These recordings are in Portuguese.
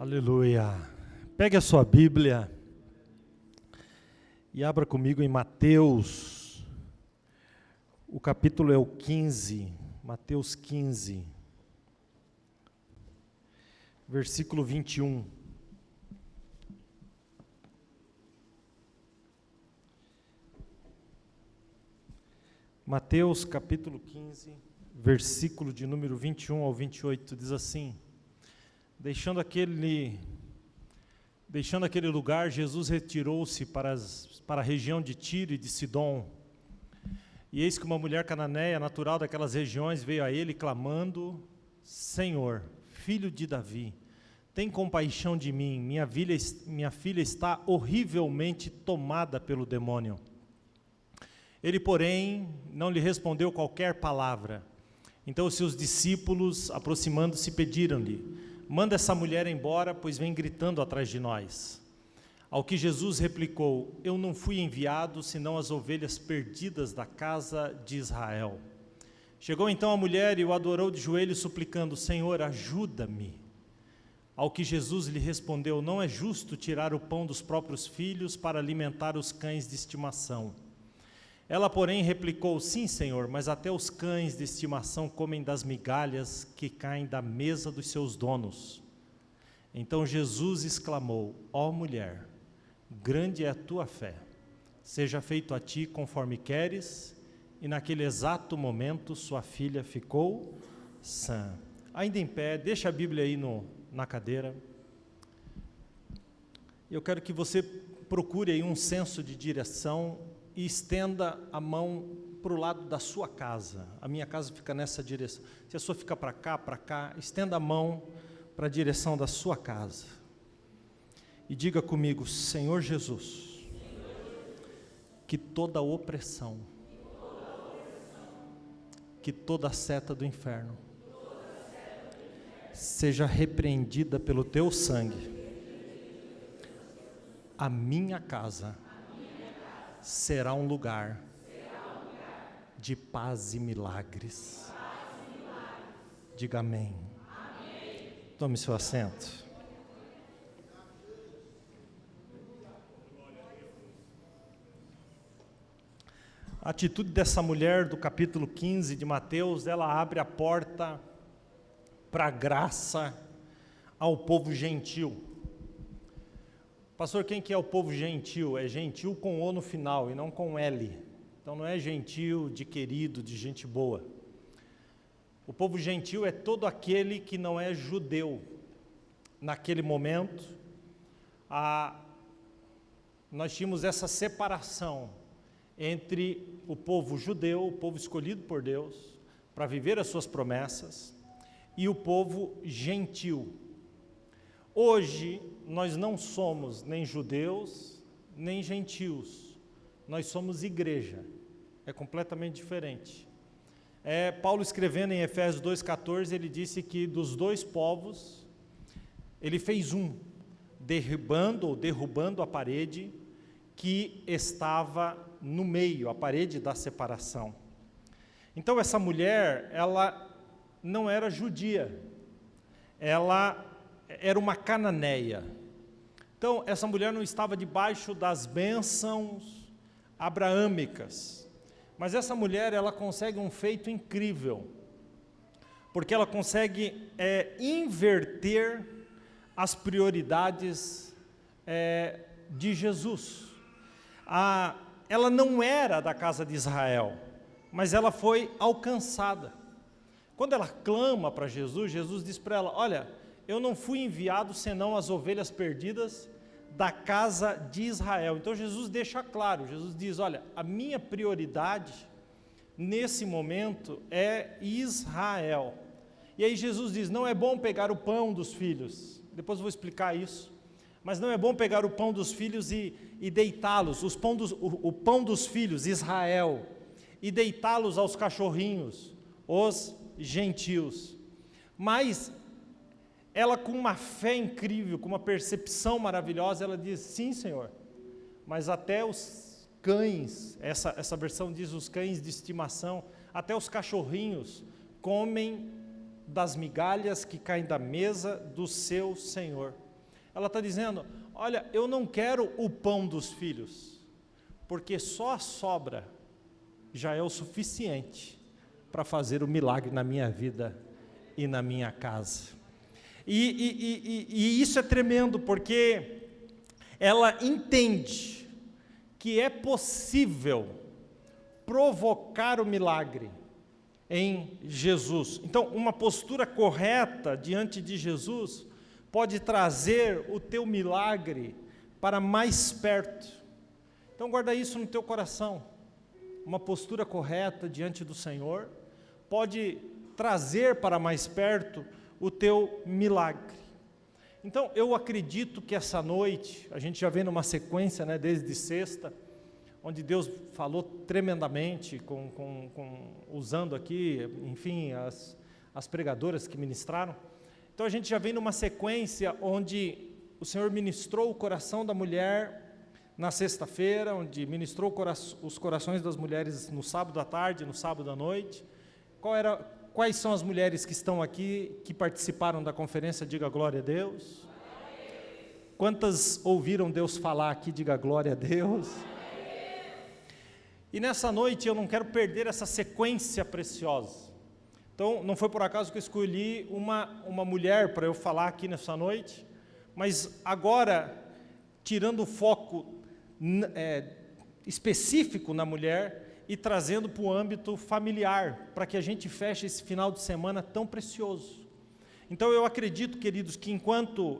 Aleluia. Pegue a sua Bíblia e abra comigo em Mateus. O capítulo é o 15, Mateus 15, versículo 21. Mateus capítulo 15, versículo de número 21 ao 28, diz assim: Deixando aquele lugar, Jesus retirou-se para a região de Tiro e de Sidom. E eis que uma mulher cananeia, natural daquelas regiões, veio a ele clamando: Senhor, filho de Davi, tem compaixão de mim, minha filha está horrivelmente tomada pelo demônio. Ele, porém, não lhe respondeu qualquer palavra. Então os seus discípulos, aproximando-se, pediram-lhe: Manda essa mulher embora, pois vem gritando atrás de nós. Ao que Jesus replicou: Eu não fui enviado, senão as ovelhas perdidas da casa de Israel. Chegou então a mulher e o adorou de joelhos, suplicando: Senhor, ajuda-me. Ao que Jesus lhe respondeu: Não é justo tirar o pão dos próprios filhos para alimentar os cães de estimação. Ela, porém, replicou: Sim, Senhor, mas até os cães de estimação comem das migalhas que caem da mesa dos seus donos. Então Jesus exclamou: Ó mulher, grande é a tua fé, seja feito a ti conforme queres. E naquele exato momento sua filha ficou sã. Ainda em pé, deixa a Bíblia aí na cadeira. Eu quero que você procure aí um senso de direção e estenda a mão para o lado da sua casa. A minha casa fica nessa direção. Se a sua fica para cá, estenda a mão para a direção da sua casa. E diga comigo: Senhor Jesus, que toda opressão, que toda seta do inferno seja repreendida pelo teu sangue. A minha casa será um lugar de paz e milagres. Diga amém. Tome seu assento. A atitude dessa mulher do capítulo 15 de Mateus, ela abre a porta para a graça ao povo gentil. Pastor, quem que é o povo gentil? É gentil com O no final e não com L. Então não é gentil de querido, de gente boa. O povo gentil é todo aquele que não é judeu. Naquele momento, nós tínhamos essa separação entre o povo judeu, o povo escolhido por Deus, para viver as suas promessas, e o povo gentil. Hoje, nós não somos nem judeus, nem gentios, nós somos igreja, é completamente diferente. Paulo escrevendo em Efésios 2,14, ele disse que dos dois povos, ele fez um, derrubando a parede que estava no meio, a parede da separação. Então essa mulher, ela não era judia, ela era uma cananeia. Então, essa mulher não estava debaixo das bênçãos abraâmicas, mas essa mulher, ela consegue um feito incrível, porque ela consegue inverter as prioridades de Jesus. Ela não era da casa de Israel, mas ela foi alcançada. Quando ela clama para Jesus, Jesus diz para ela: olha, eu não fui enviado senão as ovelhas perdidas da casa de Israel. Então Jesus deixa claro, Jesus diz: olha, a minha prioridade nesse momento é Israel. E aí Jesus diz: não é bom pegar o pão dos filhos, depois eu vou explicar isso, mas não é bom pegar o pão dos filhos e deitá-los, o pão dos filhos, Israel, e deitá-los aos cachorrinhos, os gentios. Mas ela, com uma fé incrível, com uma percepção maravilhosa, ela diz: sim, Senhor, mas até os cães, essa versão diz os cães de estimação, até os cachorrinhos comem das migalhas que caem da mesa do seu Senhor. Ela está dizendo, olha, eu não quero o pão dos filhos, porque só a sobra já é o suficiente para fazer o milagre na minha vida e na minha casa. E isso é tremendo, porque ela entende que é possível provocar o milagre em Jesus. Então, uma postura correta diante de Jesus pode trazer o teu milagre para mais perto. Então, guarda isso no teu coração. Uma postura correta diante do Senhor pode trazer para mais perto o teu milagre. Então, eu acredito que essa noite, a gente já vem numa sequência, né, desde sexta, onde Deus falou tremendamente, usando aqui, enfim, as pregadoras que ministraram. Então, a gente já vem numa sequência onde o Senhor ministrou o coração da mulher na sexta-feira, onde ministrou os corações das mulheres no sábado à tarde, no sábado à noite. Quais são as mulheres que estão aqui, que participaram da conferência? Diga glória a Deus. Quantas ouviram Deus falar aqui? Diga glória a Deus. E nessa noite eu não quero perder essa sequência preciosa. Então, não foi por acaso que eu escolhi uma mulher para eu falar aqui nessa noite, mas agora, tirando o foco específico na mulher e trazendo para o âmbito familiar, para que a gente feche esse final de semana tão precioso. Então, eu acredito, queridos, que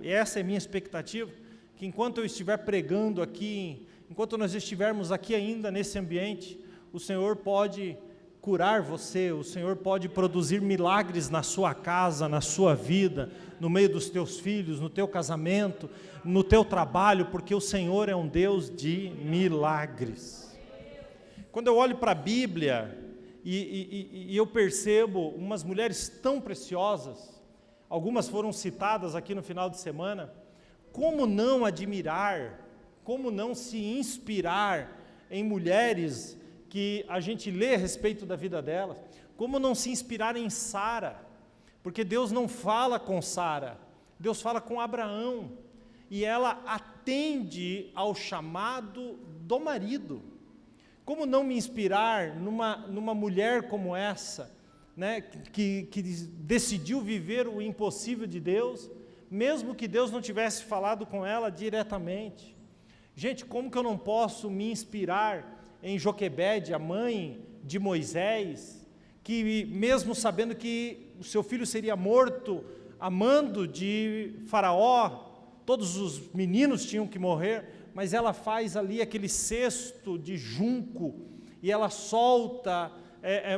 essa é a minha expectativa, que enquanto eu estiver pregando aqui, enquanto nós estivermos aqui ainda nesse ambiente, o Senhor pode curar você, o Senhor pode produzir milagres na sua casa, na sua vida, no meio dos teus filhos, no teu casamento, no teu trabalho, porque o Senhor é um Deus de milagres. Quando eu olho para a Bíblia e eu percebo umas mulheres tão preciosas, algumas foram citadas aqui no final de semana, como não admirar, como não se inspirar em mulheres que a gente lê a respeito da vida delas, como não se inspirar em Sara, porque Deus não fala com Sara, Deus fala com Abraão, e ela atende ao chamado do marido. Como não me inspirar numa mulher como essa, né, que decidiu viver o impossível de Deus, mesmo que Deus não tivesse falado com ela diretamente. Gente, como que eu não posso me inspirar em Joquebede, a mãe de Moisés, que mesmo sabendo que o seu filho seria morto a mando de Faraó, todos os meninos tinham que morrer, mas ela faz ali aquele cesto de junco, e ela solta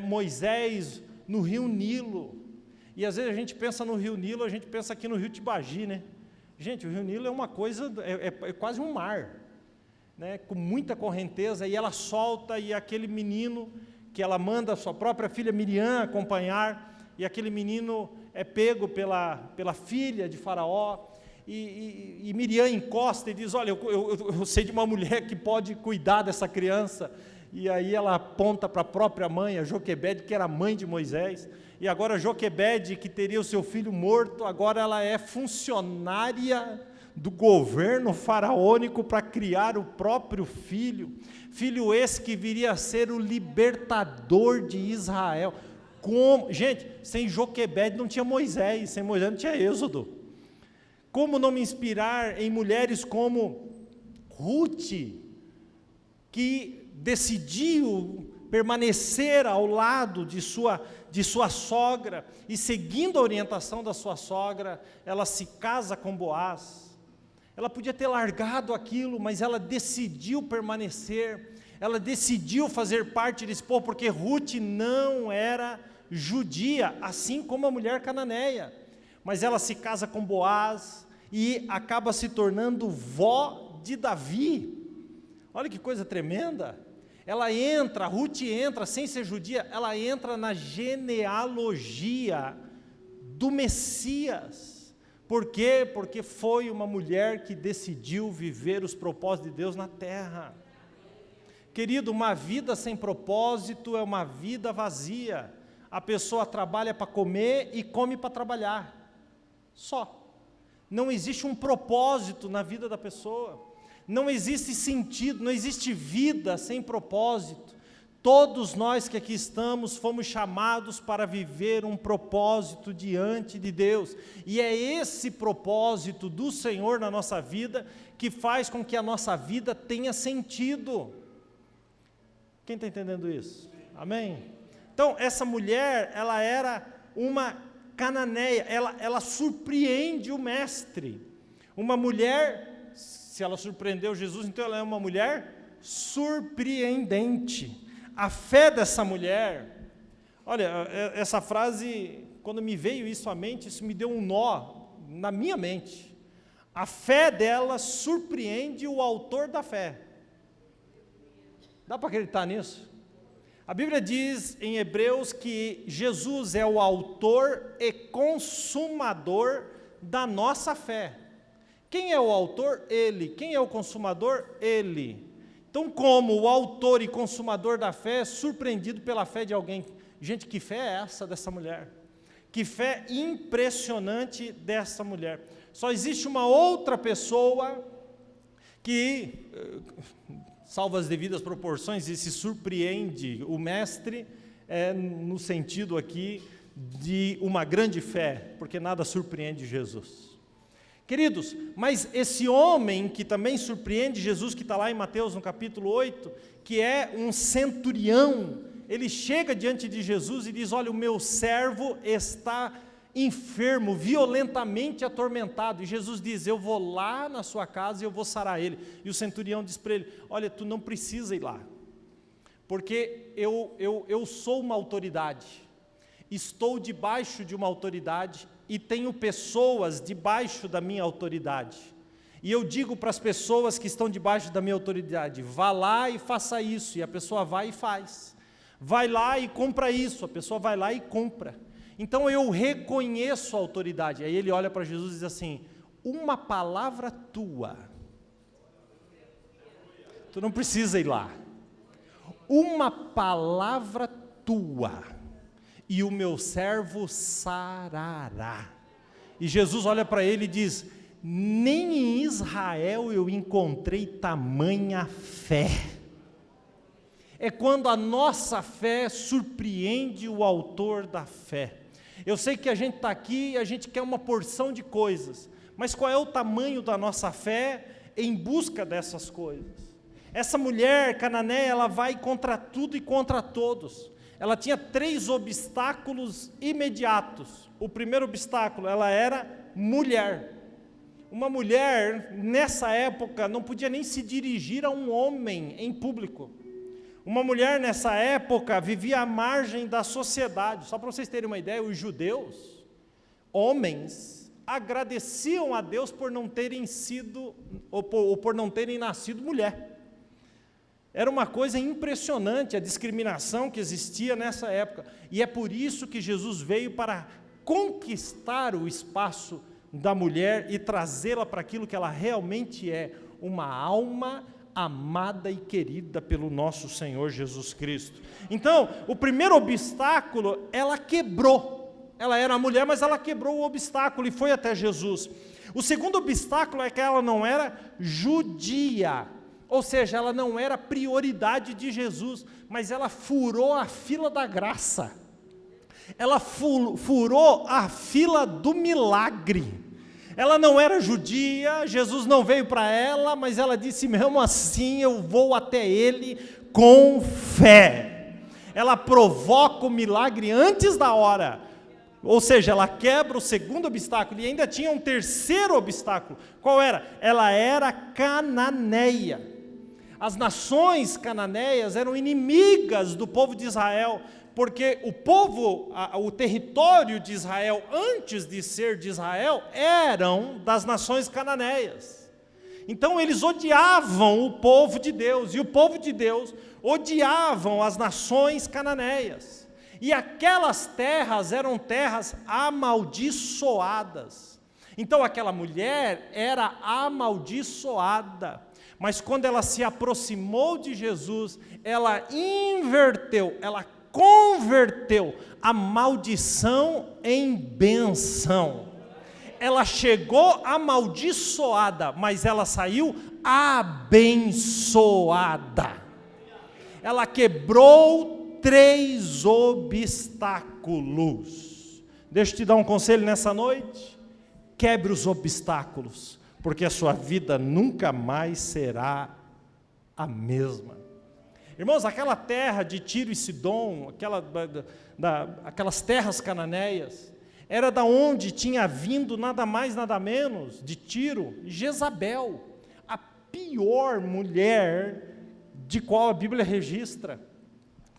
Moisés no rio Nilo. E às vezes a gente pensa no rio Nilo, a gente pensa aqui no rio Tibagi, né? Gente, o rio Nilo é uma coisa, é quase um mar, né, com muita correnteza, e ela solta, e aquele menino, que ela manda a sua própria filha Miriam acompanhar, e aquele menino é pego pela filha de Faraó, e Miriam encosta e diz, olha, eu sei de uma mulher que pode cuidar dessa criança, e aí ela aponta para a própria mãe, a Joquebede, que era a mãe de Moisés, e agora Joquebede, que teria o seu filho morto, agora ela é funcionária do governo faraônico para criar o próprio filho esse que viria a ser o libertador de Israel. Gente, sem Joquebede não tinha Moisés, sem Moisés não tinha Êxodo. Como não me inspirar em mulheres como Ruth, que decidiu permanecer ao lado de sua sogra, e seguindo a orientação da sua sogra, ela se casa com Boaz. Ela podia ter largado aquilo, mas ela decidiu permanecer, ela decidiu fazer parte desse povo, porque Ruth não era judia, assim como a mulher cananeia, mas ela se casa com Boaz, e acaba se tornando vó de Davi. Olha que coisa tremenda. Ruth entra, sem ser judia, ela entra na genealogia do Messias. Por quê? Porque foi uma mulher que decidiu viver os propósitos de Deus na terra. Querido, uma vida sem propósito é uma vida vazia. A pessoa trabalha para comer e come para trabalhar. Só. não existe um propósito na vida da pessoa, não existe sentido, não existe vida sem propósito. Todos nós que aqui estamos fomos chamados para viver um propósito diante de Deus, e é esse propósito do Senhor na nossa vida que faz com que a nossa vida tenha sentido. Quem está entendendo isso? Amém? Então, essa mulher, ela era uma cananeia, ela surpreende o mestre. Uma mulher, se ela surpreendeu Jesus, então ela é uma mulher surpreendente. A fé dessa mulher, olha, essa frase, quando me veio isso à mente, isso me deu um nó na minha mente. A fé dela surpreende o autor da fé. Dá para acreditar nisso? A Bíblia diz em Hebreus que Jesus é o autor e consumador da nossa fé. Quem é o autor? Ele. Quem é o consumador? Ele. Então, como o autor e consumador da fé é surpreendido pela fé de alguém? Gente, que fé é essa dessa mulher? Que fé impressionante dessa mulher. Só existe uma outra pessoa que, salvo as devidas proporções, e se surpreende o mestre, no sentido aqui de uma grande fé, porque nada surpreende Jesus. Queridos, mas esse homem que também surpreende Jesus, que está lá em Mateus no capítulo 8, que é um centurião, ele chega diante de Jesus e diz: olha, o meu servo está enfermo, violentamente atormentado, e Jesus diz: eu vou lá na sua casa e eu vou sarar ele. E o centurião diz para ele: olha, tu não precisa ir lá, porque eu sou uma autoridade, estou debaixo de uma autoridade, e tenho pessoas debaixo da minha autoridade, e eu digo para as pessoas que estão debaixo da minha autoridade: vá lá e faça isso, e a pessoa vai e faz. Vai lá e compra isso, a pessoa vai lá e compra. Então eu reconheço a autoridade. Aí ele olha para Jesus e diz assim: uma palavra tua, tu não precisa ir lá, uma palavra tua, e o meu servo sarará. E Jesus olha para ele e diz: nem em Israel eu encontrei tamanha fé. É quando a nossa fé surpreende o autor da fé. Eu sei que a gente está aqui e a gente quer uma porção de coisas, mas qual é o tamanho da nossa fé em busca dessas coisas? Essa mulher cananeia, ela vai contra tudo e contra todos. Ela tinha 3 obstáculos imediatos. O primeiro obstáculo, ela era mulher. Uma mulher, nessa época, não podia nem se dirigir a um homem em público. Uma mulher, nessa época, vivia à margem da sociedade. Só para vocês terem uma ideia, os judeus, homens, agradeciam a Deus por não terem sido, ou por não terem nascido mulher. Era uma coisa impressionante a discriminação que existia nessa época, e é por isso que Jesus veio para conquistar o espaço da mulher e trazê-la para aquilo que ela realmente é, uma alma amada e querida pelo nosso Senhor Jesus Cristo. Então, o primeiro obstáculo, ela quebrou. Ela era mulher, mas ela quebrou o obstáculo e foi até Jesus. O segundo obstáculo é que ela não era judia, ou seja, ela não era prioridade de Jesus, mas ela furou a fila da graça. Ela furou a fila do milagre. Ela não era judia, Jesus não veio para ela, mas ela disse: mesmo assim eu vou até ele com fé. Ela provoca o milagre antes da hora, ou seja, ela quebra o segundo obstáculo, e ainda tinha um terceiro obstáculo. Qual era? Ela era cananeia. As nações cananeias eram inimigas do povo de Israel, porque o território de Israel, antes de ser de Israel, eram das nações cananeias. Então eles odiavam o povo de Deus, e o povo de Deus odiavam as nações cananeias. E aquelas terras eram terras amaldiçoadas. Então aquela mulher era amaldiçoada. Mas quando ela se aproximou de Jesus, ela inverteu, ela converteu a maldição em benção. ela chegou amaldiçoada, mas ela saiu abençoada. Ela quebrou 3 obstáculos. Deixa eu te dar um conselho nessa noite. Quebre os obstáculos, porque a sua vida nunca mais será a mesma. Irmãos, aquela terra de Tiro e Sidom, aquelas terras cananeias, era da onde tinha vindo nada mais, nada menos, de Tiro, Jezabel, a pior mulher de qual a Bíblia registra.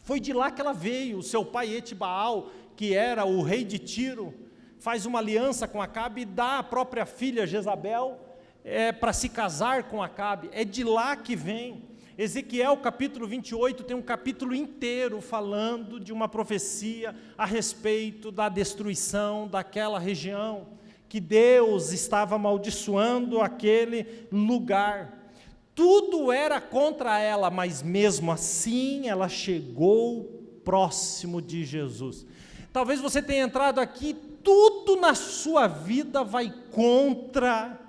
Foi de lá que ela veio. O seu pai Etibaal, que era o rei de Tiro, faz uma aliança com Acabe e dá a própria filha Jezabel para se casar com Acabe. É de lá que vem. Ezequiel capítulo 28 tem um capítulo inteiro falando de uma profecia a respeito da destruição daquela região, que Deus estava amaldiçoando aquele lugar. Tudo era contra ela, mas mesmo assim ela chegou próximo de Jesus. Talvez você tenha entrado aqui, tudo na sua vida vai contra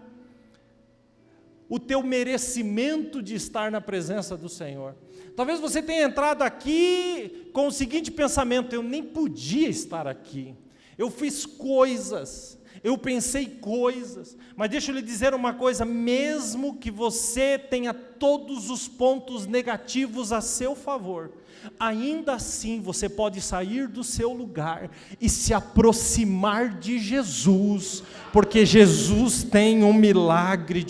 o teu merecimento de estar na presença do Senhor. Talvez você tenha entrado aqui com o seguinte pensamento: eu nem podia estar aqui, eu fiz coisas, eu pensei coisas, mas deixa eu lhe dizer uma coisa, mesmo que você tenha todos os pontos negativos a seu favor, ainda assim você pode sair do seu lugar e se aproximar de Jesus, porque Jesus tem um milagre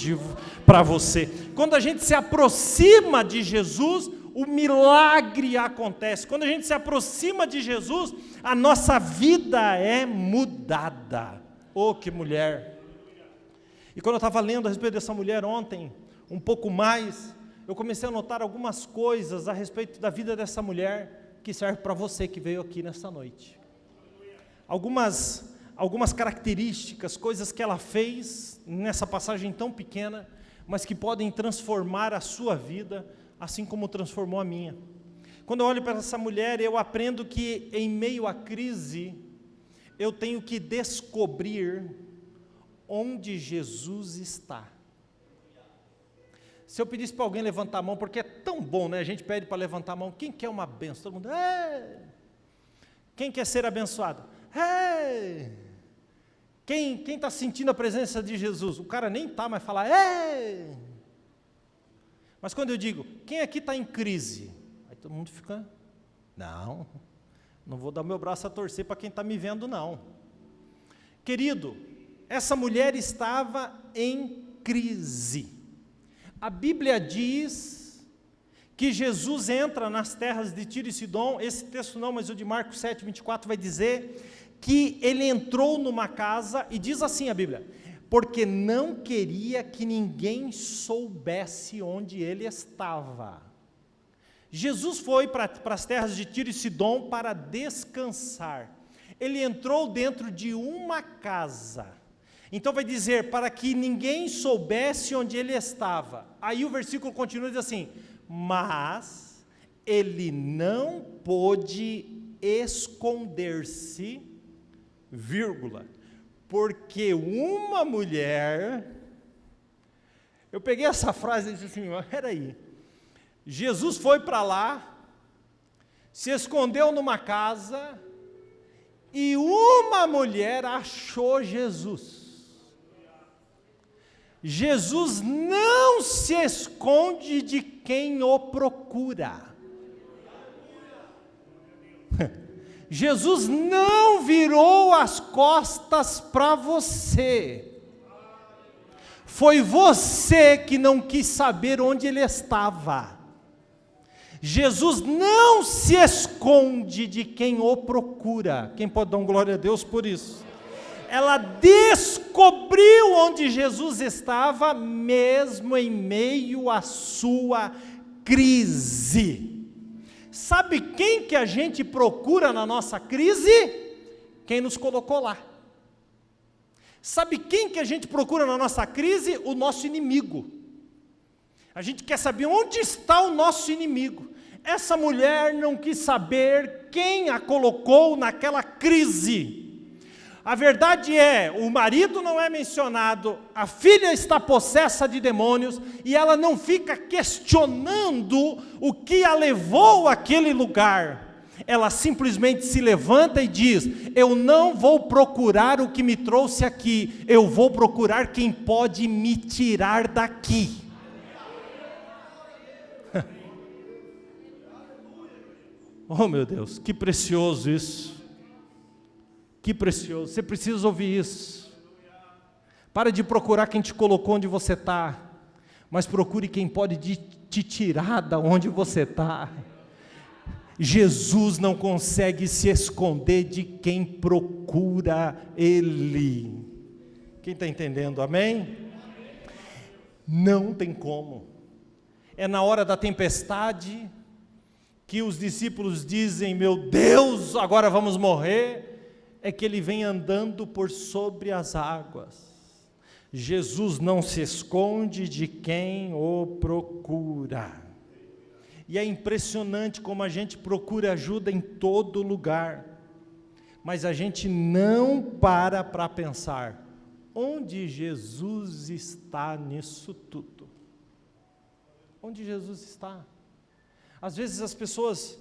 para você. Quando a gente se aproxima de Jesus, o milagre acontece. Quando a gente se aproxima de Jesus, a nossa vida é mudada. Oh, que mulher! E quando eu estava lendo a respeito dessa mulher ontem, um pouco mais, eu comecei a notar algumas coisas a respeito da vida dessa mulher, que serve para você que veio aqui nessa noite. Algumas características, coisas que ela fez nessa passagem tão pequena, mas que podem transformar a sua vida, assim como transformou a minha. Quando eu olho para essa mulher, eu aprendo que em meio à crise, eu tenho que descobrir onde Jesus está. Se eu pedisse para alguém levantar a mão, porque é tão bom, né? A gente pede para levantar a mão. Quem quer uma bênção? Todo mundo, quem quer ser abençoado? Quem está sentindo a presença de Jesus? O cara nem está, mas fala, Mas quando eu digo, quem aqui está em crise? Aí todo mundo fica, não vou dar meu braço a torcer para quem está me vendo, não. Querido, essa mulher estava em crise. A Bíblia diz que Jesus entra nas terras de Tiro e Sidom. Esse texto não, mas o de Marcos 7, 24 vai dizer que ele entrou numa casa, e diz assim a Bíblia, porque não queria que ninguém soubesse onde ele estava. Jesus foi para as terras de Tiro e Sidom para descansar. Ele entrou dentro de uma casa. Então vai dizer, para que ninguém soubesse onde ele estava. Aí o versículo continua e diz assim, mas ele não pôde esconder-se, porque uma mulher, eu peguei essa frase e disse assim, peraí, Jesus foi para lá, se escondeu numa casa, e uma mulher achou Jesus. Jesus não se esconde de quem o procura. Jesus não virou as costas para você. Foi você que não quis saber onde ele estava. Jesus não se esconde de quem o procura. Quem pode dar um glória a Deus por isso? Ela descobriu onde Jesus estava, mesmo em meio à sua crise. Sabe quem que a gente procura na nossa crise? Quem nos colocou lá. Sabe quem que a gente procura na nossa crise? O nosso inimigo. A gente quer saber onde está o nosso inimigo. Essa mulher não quis saber quem a colocou naquela crise. A verdade é, o marido não é mencionado, a filha está possessa de demônios, e ela não fica questionando o que a levou àquele lugar. Ela simplesmente se levanta e diz: eu não vou procurar o que me trouxe aqui, eu vou procurar quem pode me tirar daqui. Oh meu Deus, que precioso isso. Que precioso, você precisa ouvir isso. Para de procurar quem te colocou onde você está, mas procure quem pode te tirar da onde você está. Jesus não consegue se esconder de quem procura Ele. Quem está entendendo, amém? Não tem como. É na hora da tempestade que os discípulos dizem: meu Deus, agora vamos morrer. É que Ele vem andando por sobre as águas. Jesus não se esconde de quem o procura. E é impressionante como a gente procura ajuda em todo lugar, mas a gente não para pensar: onde Jesus está nisso tudo? Onde Jesus está? Às vezes as pessoas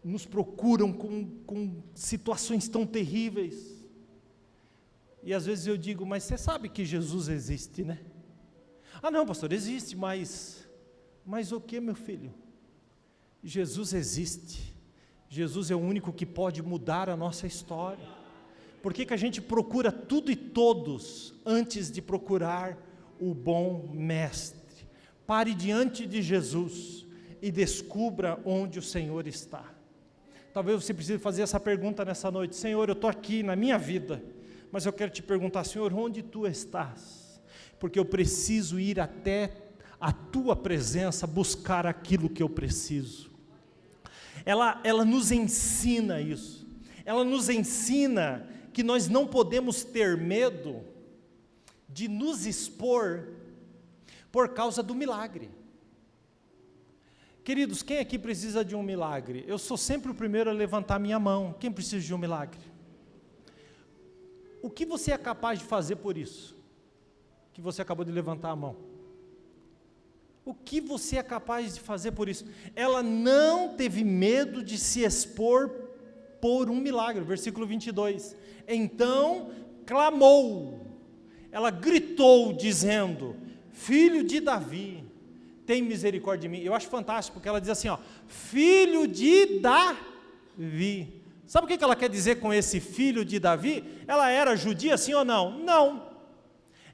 nos procuram com situações tão terríveis, e às vezes eu digo: mas você sabe que Jesus existe, né? Ah não, pastor, existe, mas o que, meu filho? Jesus existe. Jesus é o único que pode mudar a nossa história. Por que a gente procura tudo e todos antes de procurar o bom mestre? Pare diante de Jesus e descubra onde o Senhor está. Talvez você precise fazer essa pergunta nessa noite: Senhor, eu estou aqui na minha vida, mas eu quero te perguntar: Senhor, onde Tu estás? Porque eu preciso ir até a Tua presença, buscar aquilo que eu preciso. Ela nos ensina isso. Ela nos ensina que nós não podemos ter medo de nos expor por causa do milagre. Queridos, quem aqui precisa de um milagre? Eu sou sempre o primeiro a levantar minha mão. Quem precisa de um milagre? O que você é capaz de fazer por isso? Que você acabou de levantar a mão. O que você é capaz de fazer por isso? Ela não teve medo de se expor por um milagre. Versículo 22. Então clamou, ela gritou dizendo: Filho de Davi, tem misericórdia de mim. Eu acho fantástico, porque ela diz assim, ó: Filho de Davi. Sabe o que ela quer dizer com esse filho de Davi? Ela era judia, sim ou não? Não.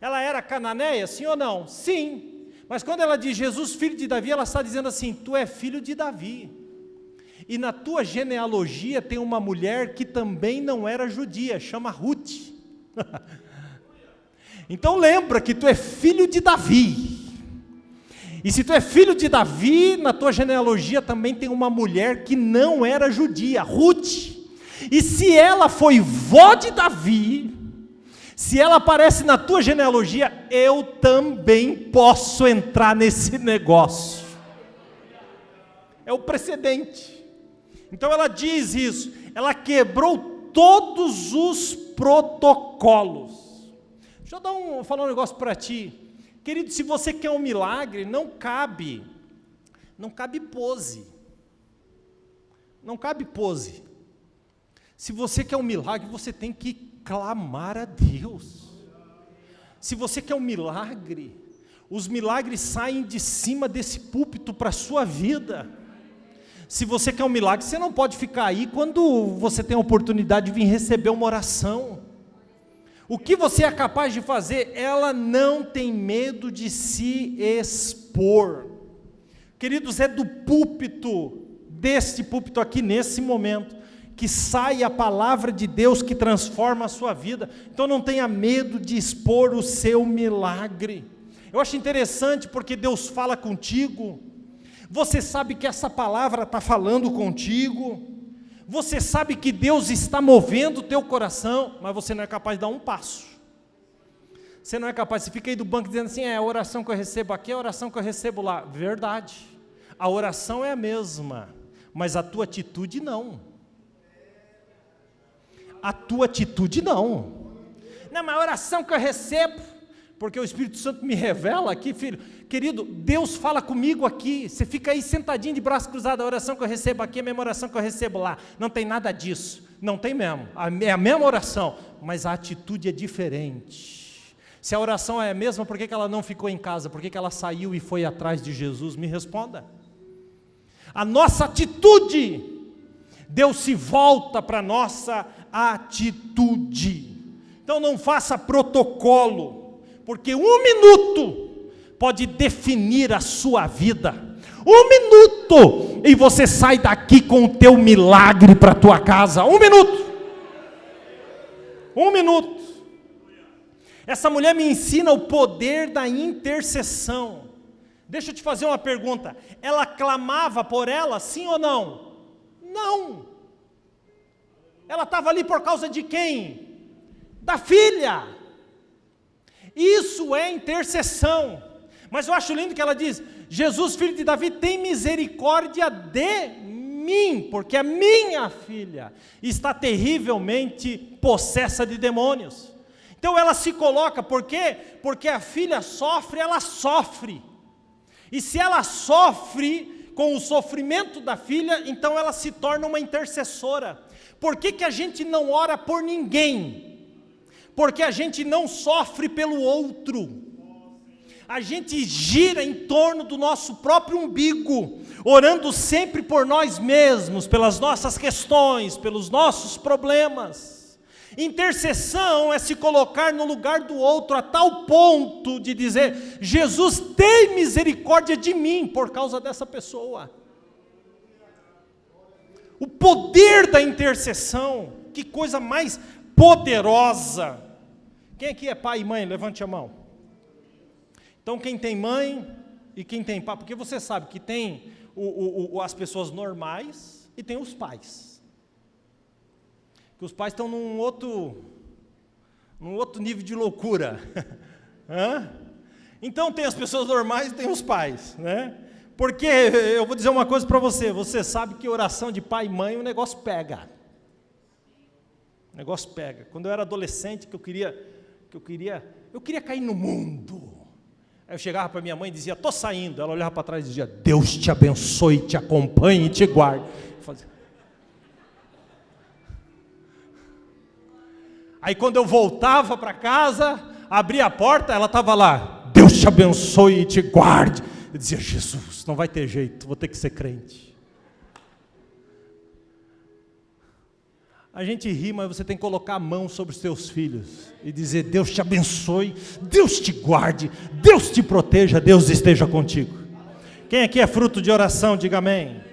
Ela era cananeia, sim ou não? Sim. Mas quando ela diz Jesus, filho de Davi, ela está dizendo assim: tu é filho de Davi. E na tua genealogia tem uma mulher que também não era judia, chama Ruth. Então lembra que tu é filho de Davi. E se tu é filho de Davi, na tua genealogia também tem uma mulher que não era judia, Ruth. E se ela foi vó de Davi, se ela aparece na tua genealogia, eu também posso entrar nesse negócio. É o precedente. Então ela diz isso, ela quebrou todos os protocolos. Deixa eu falar um negócio para ti. Querido, se você quer um milagre, não cabe pose. Não cabe pose. Se você quer um milagre, você tem que clamar a Deus. Se você quer um milagre, os milagres saem de cima desse púlpito para a sua vida. Se você quer um milagre, você não pode ficar aí quando você tem a oportunidade de vir receber uma oração. O que você é capaz de fazer? Ela não tem medo de se expor. Queridos, é do púlpito, deste púlpito aqui, nesse momento, que sai a palavra de Deus que transforma a sua vida. Então não tenha medo de expor o seu milagre. Eu acho interessante porque Deus fala contigo, você sabe que essa palavra está falando contigo, você sabe que Deus está movendo o teu coração, mas você não é capaz de dar um passo. Você não é capaz, você fica aí do banco dizendo assim: a oração que eu recebo aqui é a oração que eu recebo lá. Verdade, a oração é a mesma, mas a tua atitude não. a tua atitude não. Não, mas a oração que eu recebo, porque o Espírito Santo me revela aqui, filho, querido, Deus fala comigo aqui, você fica aí sentadinho de braço cruzado, a oração que eu recebo aqui é a mesma oração que eu recebo lá, não tem nada disso, não tem mesmo, é a mesma oração, mas a atitude é diferente. Se a oração é a mesma, por que ela não ficou em casa, por que ela saiu e foi atrás de Jesus? Me responda. A nossa atitude, Deus se volta para a nossa atitude. Então não faça protocolo, porque 1 minuto pode definir a sua vida. 1 minuto e você sai daqui com o teu milagre para a tua casa. 1 minuto. 1 minuto. Essa mulher me ensina o poder da intercessão. Deixa eu te fazer uma pergunta. Ela clamava por ela, sim ou não? Não. Ela estava ali por causa de quem? Da filha. Isso é intercessão. Mas eu acho lindo que ela diz: Jesus, filho de Davi, tem misericórdia de mim, porque a minha filha está terrivelmente possessa de demônios. Então ela se coloca, por quê? Porque a filha sofre, ela sofre. E se ela sofre com o sofrimento da filha, então ela se torna uma intercessora. Por que a gente não ora por ninguém? Porque a gente não sofre pelo outro. A gente gira em torno do nosso próprio umbigo, orando sempre por nós mesmos, pelas nossas questões, pelos nossos problemas. Intercessão é se colocar no lugar do outro a tal ponto de dizer: Jesus, tem misericórdia de mim por causa dessa pessoa. O poder da intercessão, que coisa mais poderosa. Quem aqui é pai e mãe? Levante a mão. Então quem tem mãe e quem tem pai, porque você sabe que tem as pessoas normais e tem os pais. Que os pais estão num outro nível de loucura. Então tem as pessoas normais e tem os pais, né? Porque eu vou dizer uma coisa para você, você sabe que oração de pai e mãe o negócio pega. O negócio pega. Quando eu era adolescente, eu queria cair no mundo. Aí eu chegava para minha mãe e dizia: estou saindo. Ela olhava para trás e dizia: Deus te abençoe, te acompanhe e te guarde. Aí quando eu voltava para casa, abria a porta, ela estava lá: Deus te abençoe e te guarde. Eu dizia: Jesus, não vai ter jeito, vou ter que ser crente. A gente ri, mas você tem que colocar a mão sobre os teus filhos e dizer: Deus te abençoe, Deus te guarde, Deus te proteja, Deus esteja contigo. Quem aqui é fruto de oração, diga amém.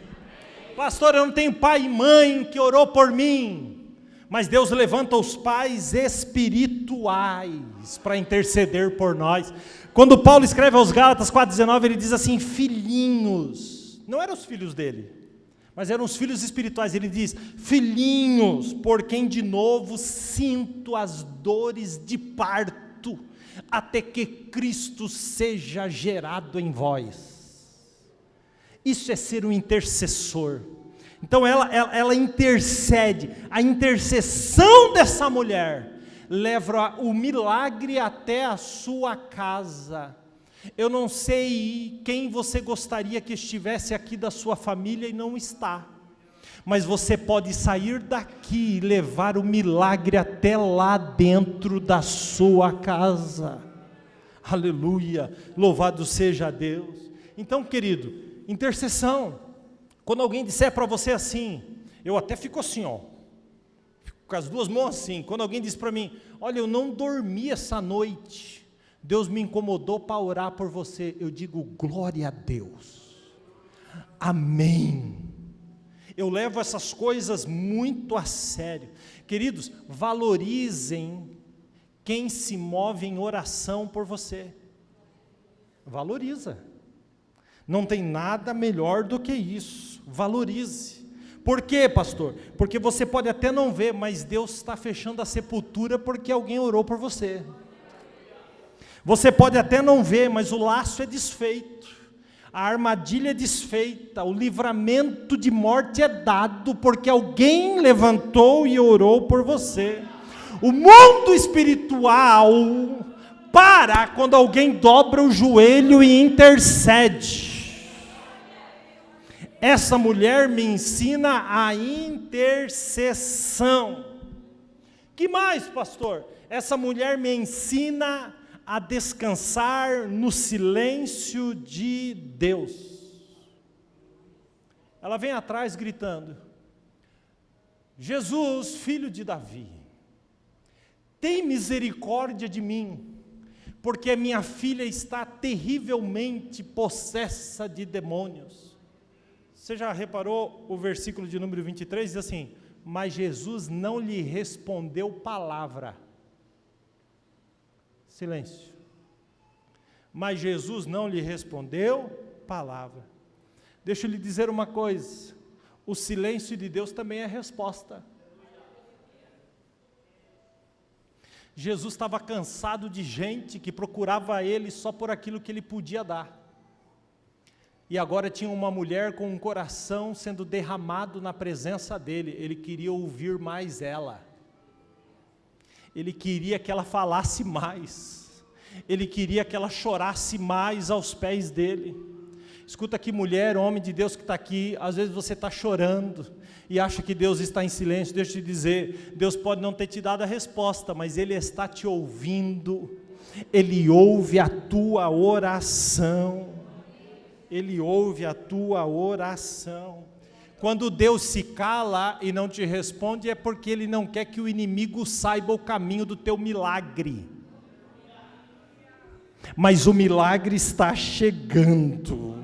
Pastor, eu não tenho pai e mãe que orou por mim, mas Deus levanta os pais espirituais para interceder por nós. Quando Paulo escreve aos Gálatas 4,19, ele diz assim: filhinhos, não eram os filhos dele, mas eram os filhos espirituais. Ele diz: filhinhos, por quem de novo sinto as dores de parto, até que Cristo seja gerado em vós. Isso é ser um intercessor. Então ela intercede. A intercessão dessa mulher leva o milagre até a sua casa. Eu não sei quem você gostaria que estivesse aqui da sua família e não está, mas você pode sair daqui e levar o milagre até lá dentro da sua casa. Aleluia, louvado seja Deus. Então, querido, intercessão. Quando alguém disser para você assim, eu até fico assim, ó, fico com as duas mãos assim. Quando alguém diz para mim: olha, eu não dormi essa noite, Deus me incomodou para orar por você, eu digo: glória a Deus, amém. Eu levo essas coisas muito a sério. Queridos, valorizem quem se move em oração por você. Valoriza. Não tem nada melhor do que isso. Valorize. Por quê, pastor? Porque você pode até não ver, mas Deus está fechando a sepultura porque alguém orou por você. Você pode até não ver, mas o laço é desfeito. a armadilha é desfeita, o livramento de morte é dado, porque alguém levantou e orou por você. O mundo espiritual para quando alguém dobra o joelho e intercede. Essa mulher me ensina a intercessão. Que mais, pastor? Essa mulher me ensina a descansar no silêncio de Deus. Ela vem atrás gritando: Jesus, filho de Davi, tem misericórdia de mim, porque minha filha está terrivelmente possessa de demônios. Você já reparou o versículo de número 23? Diz assim: mas Jesus não lhe respondeu palavra. Silêncio. Mas Jesus não lhe respondeu palavra. Deixa eu lhe dizer uma coisa: o silêncio de Deus também é resposta. Jesus estava cansado de gente que procurava Ele só por aquilo que Ele podia dar. E agora tinha uma mulher com um coração sendo derramado na presença dEle. Ele queria ouvir mais ela. Ele queria que ela falasse mais. Ele queria que ela chorasse mais aos pés dEle. Escuta aqui, mulher, homem de Deus que está aqui, às vezes você está chorando e acha que Deus está em silêncio. Deixa eu te dizer, Deus pode não ter te dado a resposta, mas Ele está te ouvindo. Ele ouve a tua oração. Ele ouve a tua oração. Quando Deus se cala e não te responde, é porque Ele não quer que o inimigo saiba o caminho do teu milagre. Mas o milagre está chegando.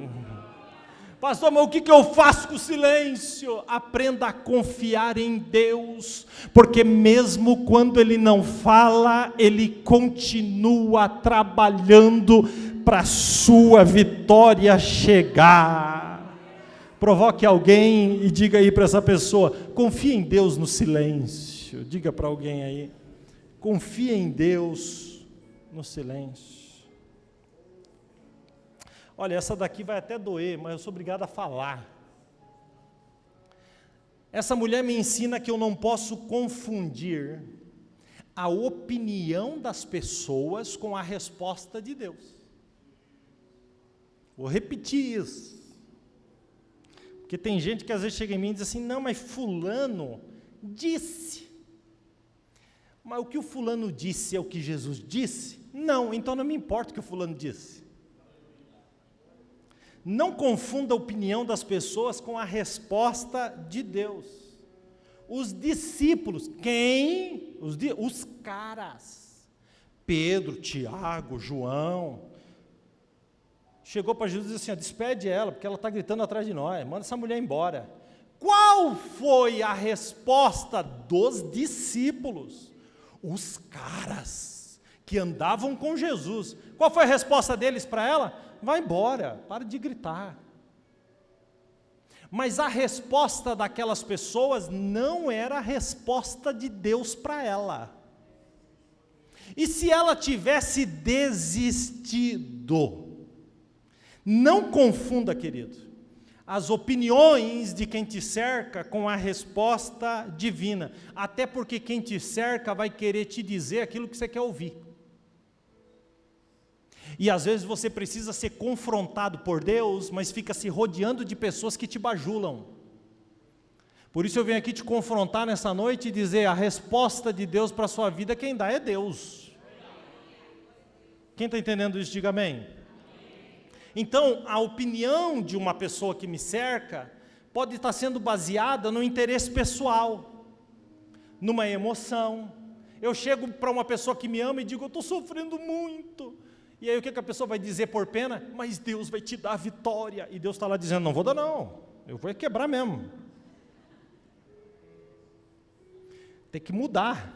Pastor, mas o que eu faço com o silêncio? Aprenda a confiar em Deus, porque mesmo quando Ele não fala, Ele continua trabalhando para a sua vitória chegar. Provoque alguém e diga aí para essa pessoa: confia em Deus no silêncio. Diga para alguém aí: confia em Deus no silêncio. Olha, essa daqui vai até doer, mas eu sou obrigado a falar. Essa mulher me ensina que eu não posso confundir a opinião das pessoas com a resposta de Deus. Vou repetir isso. Porque tem gente que às vezes chega em mim e diz assim: não, mas fulano disse. Mas o que o fulano disse é o que Jesus disse? Não, então não me importa o que o fulano disse. Não confunda a opinião das pessoas com a resposta de Deus. Os discípulos, quem? Os caras. Pedro, Tiago, João. Chegou para Jesus e disse assim: despede ela, porque ela está gritando atrás de nós, manda essa mulher embora. Qual foi a resposta dos discípulos? Os caras que andavam com Jesus. Qual foi a resposta deles para ela? Vai embora, para de gritar. Mas a resposta daquelas pessoas não era a resposta de Deus para ela. E se ela tivesse desistido? Não confunda, querido, as opiniões de quem te cerca com a resposta divina, até porque quem te cerca vai querer te dizer aquilo que você quer ouvir. E às vezes você precisa ser confrontado por Deus, mas fica se rodeando de pessoas que te bajulam. Por isso eu venho aqui te confrontar nessa noite e dizer: a resposta de Deus para a sua vida, quem dá é Deus. Quem está entendendo isso, diga amém. Então, a opinião de uma pessoa que me cerca pode estar sendo baseada no interesse pessoal, numa emoção. Eu chego para uma pessoa que me ama e digo: eu estou sofrendo muito. E aí o que a pessoa vai dizer por pena? Mas Deus vai te dar a vitória. E Deus está lá dizendo: não vou dar não, eu vou quebrar mesmo. Tem que mudar.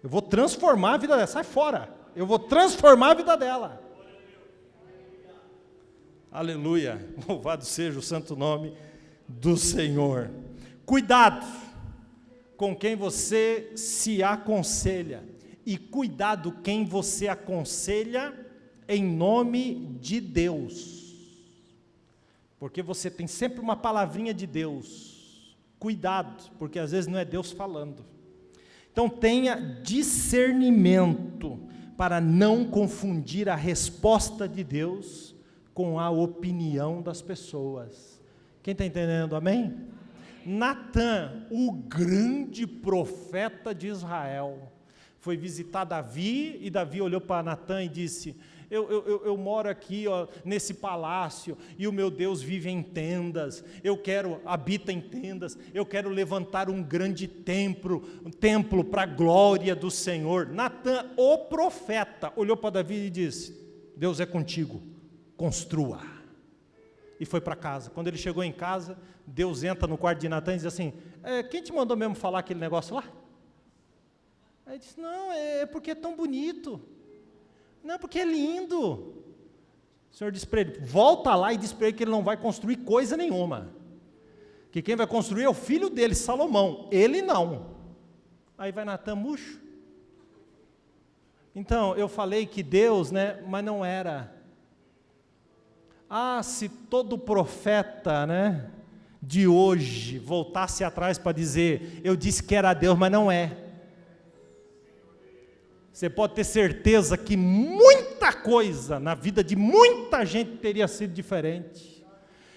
Eu vou transformar a vida dela, sai fora. Eu vou transformar a vida dela. Aleluia, louvado seja o santo nome do Senhor. Cuidado com quem você se aconselha. E cuidado quem você aconselha em nome de Deus. porque você tem sempre uma palavrinha de Deus. Cuidado, porque às vezes não é Deus falando. Então tenha discernimento para não confundir a resposta de Deus com a opinião das pessoas. Quem está entendendo, amém? Natã, o grande profeta de Israel, foi visitar Davi, e Davi olhou para Natã e disse: eu moro aqui, ó, nesse palácio, e o meu Deus vive em tendas, habita em tendas, eu quero levantar um grande templo para a glória do Senhor. Natã, o profeta, olhou para Davi e disse: Deus é contigo, construa. E foi para casa. Quando ele chegou em casa, Deus entra no quarto de Natã e diz assim: quem te mandou mesmo falar aquele negócio lá? Aí ele disse: não, é porque é tão bonito. Não, porque é lindo. O Senhor disse para ele: volta lá e diz para ele que ele não vai construir coisa nenhuma, que quem vai construir é o filho dele, Salomão, ele não. Aí vai Natã murcho. Então, eu falei que Deus, mas não era. Se todo profeta, de hoje, voltasse atrás para dizer: eu disse que era Deus, mas não é. Você pode ter certeza que muita coisa na vida de muita gente teria sido diferente.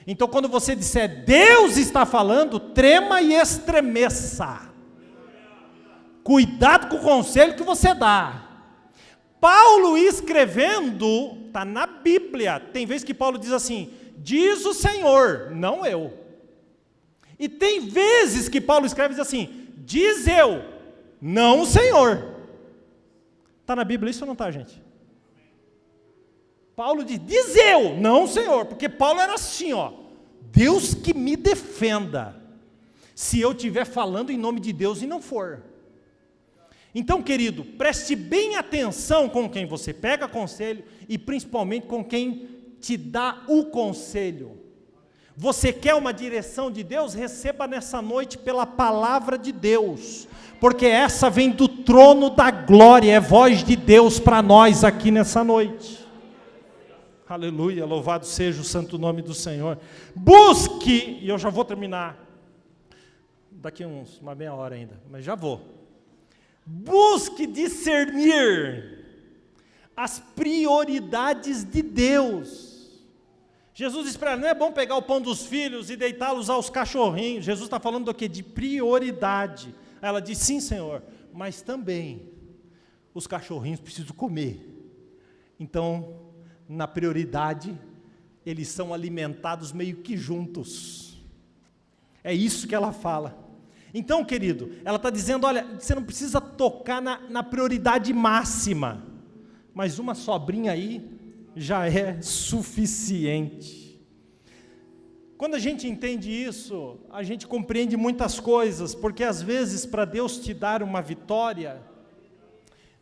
Então, quando você disser Deus está falando, trema e estremeça. Cuidado com o conselho que você dá. Paulo escrevendo, está na Bíblia, tem vezes que Paulo diz assim: diz o Senhor, não eu. E tem vezes que Paulo escreve e diz assim: diz eu, não o Senhor. Está na Bíblia isso ou não está, gente? Paulo diz eu, não o Senhor, porque Paulo era assim, Deus que me defenda, se eu estiver falando em nome de Deus e não for. Então, querido, preste bem atenção com quem você pega conselho e principalmente com quem te dá o conselho. Você quer uma direção de Deus? Receba nessa noite pela palavra de Deus, porque essa vem do trono da glória, é voz de Deus para nós aqui nessa noite. Aleluia, louvado seja o santo nome do Senhor. Busque, e eu já vou terminar, daqui uma meia hora ainda, mas já vou. Busque discernir as prioridades de Deus. Jesus disse para ela: não é bom pegar o pão dos filhos e deitá-los aos cachorrinhos. Jesus está falando do quê? De prioridade. Ela disse: sim, Senhor, mas também os cachorrinhos precisam comer. Então, na prioridade, eles são alimentados meio que juntos. É isso que ela fala. Então, querido, ela está dizendo: olha, você não precisa tocar na prioridade máxima, mas uma sobrinha aí já é suficiente. Quando a gente entende isso, a gente compreende muitas coisas, porque às vezes para Deus te dar uma vitória,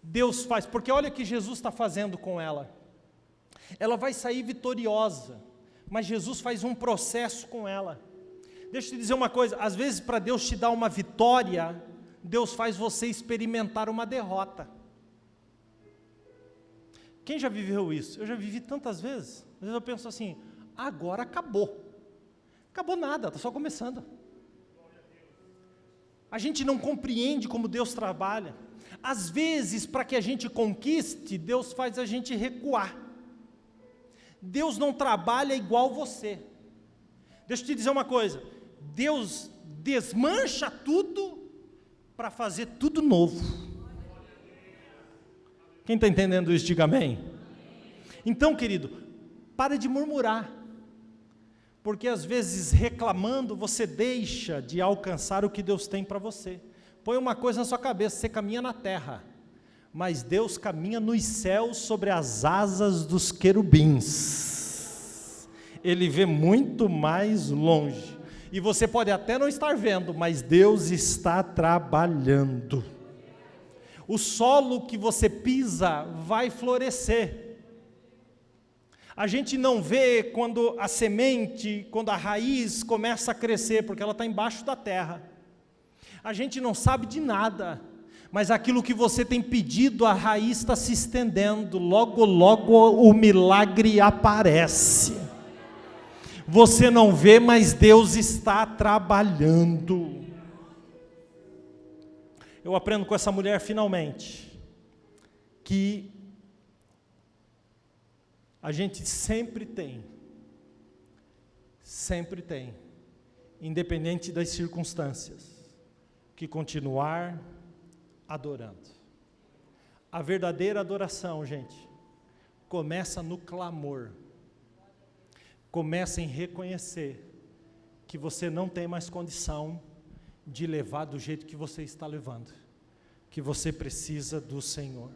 Deus faz, porque olha o que Jesus está fazendo com ela. Ela vai sair vitoriosa, mas Jesus faz um processo com ela. Deixa eu te dizer uma coisa, às vezes para Deus te dar uma vitória, Deus faz você experimentar uma derrota. Quem já viveu isso? Eu já vivi tantas vezes. Às vezes eu penso assim: agora acabou. Acabou nada, está só começando. A gente não compreende como Deus trabalha. Às vezes, para que a gente conquiste, Deus faz a gente recuar. Deus não trabalha igual você. Deixa eu te dizer uma coisa: Deus desmancha tudo para fazer tudo novo. Quem está entendendo isso, diga amém. Então, querido, pare de murmurar, porque às vezes reclamando você deixa de alcançar o que Deus tem para você. Põe uma coisa na sua cabeça: você caminha na terra, mas Deus caminha nos céus sobre as asas dos querubins. Ele vê muito mais longe, e você pode até não estar vendo, mas Deus está trabalhando. O solo que você pisa vai florescer. A gente não vê quando a semente, quando a raiz começa a crescer, porque ela está embaixo da terra. A gente não sabe de nada, mas aquilo que você tem pedido, a raiz está se estendendo, logo, logo o milagre aparece. Você não vê, mas Deus está trabalhando. Eu aprendo com essa mulher finalmente que a gente sempre tem, independente das circunstâncias, que continuar adorando. A verdadeira adoração, gente, começa no clamor, começa em reconhecer que você não tem mais condição de levar do jeito que você está levando, que você precisa do Senhor.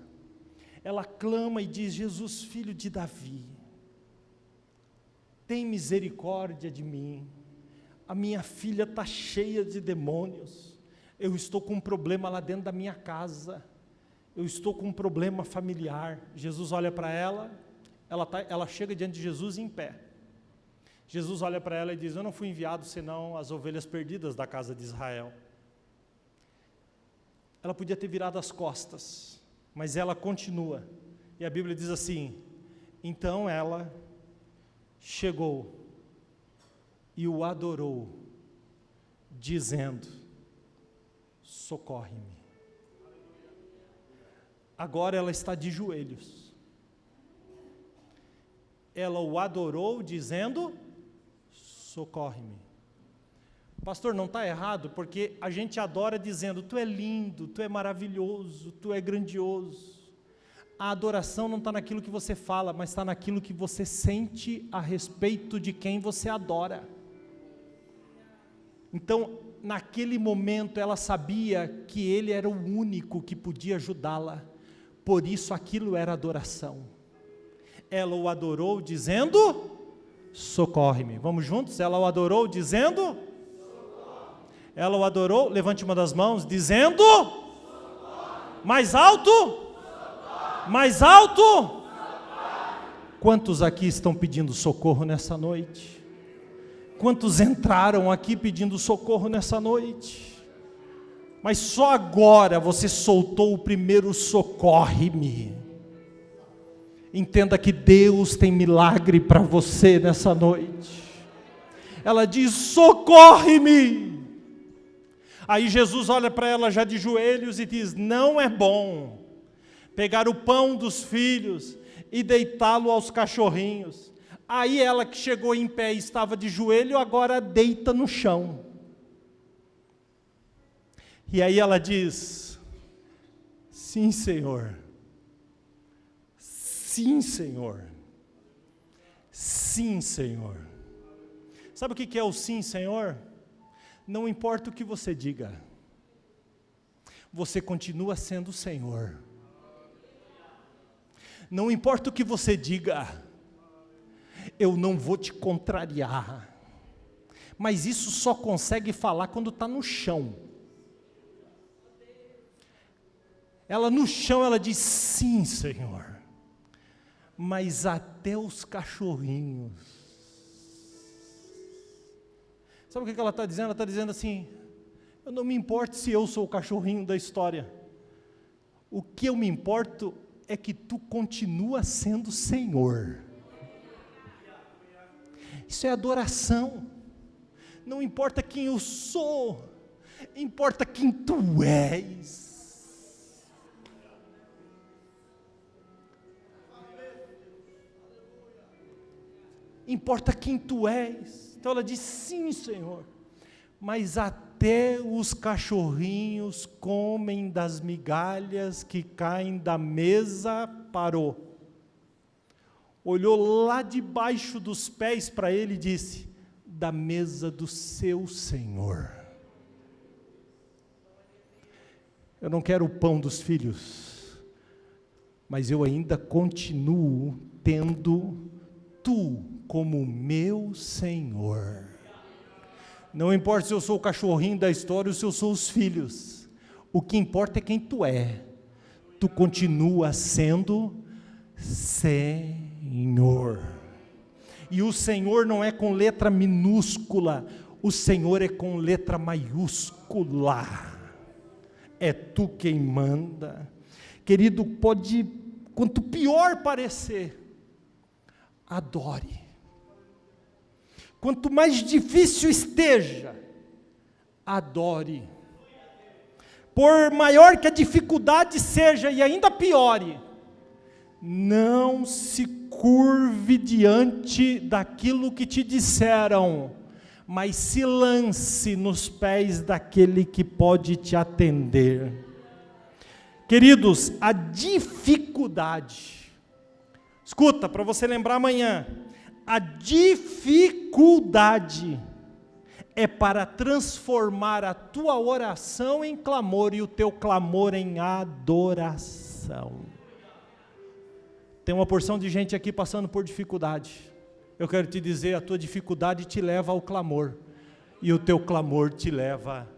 Ela clama e diz: Jesus, filho de Davi, tem misericórdia de mim, a minha filha está cheia de demônios, eu estou com um problema lá dentro da minha casa, eu estou com um problema familiar. Jesus olha para ela, ela chega diante de Jesus em pé. Jesus olha para ela e diz: eu não fui enviado senão as ovelhas perdidas da casa de Israel. Ela podia ter virado as costas, mas ela continua, e a Bíblia diz assim: então ela chegou e o adorou, dizendo: socorre-me. Agora ela está de joelhos, ela o adorou dizendo: socorre-me. Pastor, não está errado, porque a gente adora dizendo: tu é lindo, tu é maravilhoso, tu é grandioso. A adoração não está naquilo que você fala, mas está naquilo que você sente a respeito de quem você adora. Então, naquele momento, ela sabia que ele era o único que podia ajudá-la, por isso aquilo era adoração. Ela o adorou dizendo: socorre-me. Vamos juntos? Ela o adorou dizendo: socorre. Ela o adorou, levante uma das mãos, dizendo: socorre. Mais alto? Socorre. Mais alto? Socorre. Quantos aqui estão pedindo socorro nessa noite? Quantos entraram aqui pedindo socorro nessa noite? Mas só agora você soltou o primeiro socorre-me. Entenda que Deus tem milagre para você nessa noite. Ela diz: socorre-me. Aí Jesus olha para ela já de joelhos e diz: não é bom pegar o pão dos filhos e deitá-lo aos cachorrinhos. Aí ela, que chegou em pé e estava de joelho, agora deita no chão. E aí ela diz: sim, Senhor. Sim, Senhor. Sim, Senhor. Sabe o que é o sim, Senhor? Não importa o que você diga, você continua sendo o Senhor. Não importa o que você diga, eu não vou te contrariar. Mas isso só consegue falar quando está no chão. Ela no chão, ela diz: sim, Senhor. Mas até os cachorrinhos. Sabe o que ela está dizendo? Ela está dizendo assim: eu não me importo se eu sou o cachorrinho da história. O que eu me importo é que tu continua sendo Senhor. Isso é adoração. Não importa quem eu sou, importa quem tu és. Importa quem tu és. Então ela diz: sim, Senhor, mas até os cachorrinhos comem das migalhas que caem da mesa. Parou, olhou lá debaixo dos pés para ele e disse: da mesa do seu Senhor. Eu não quero o pão dos filhos, mas eu ainda continuo tendo tu como meu Senhor. Não importa se eu sou o cachorrinho da história ou se eu sou os filhos, o que importa é quem tu é. Tu continua sendo Senhor. E o Senhor não é com letra minúscula, o Senhor é com letra maiúscula. É tu quem manda. Querido, pode, quanto pior parecer, adore. Quanto mais difícil esteja, adore. Por maior que a dificuldade seja e ainda piore, não se curve diante daquilo que te disseram, mas se lance nos pés daquele que pode te atender. Queridos, a dificuldade, escuta, para você lembrar amanhã, a dificuldade é para transformar a tua oração em clamor e o teu clamor em adoração. Tem uma porção de gente aqui passando por dificuldade. Eu quero te dizer, a tua dificuldade te leva ao clamor, e o teu clamor te leva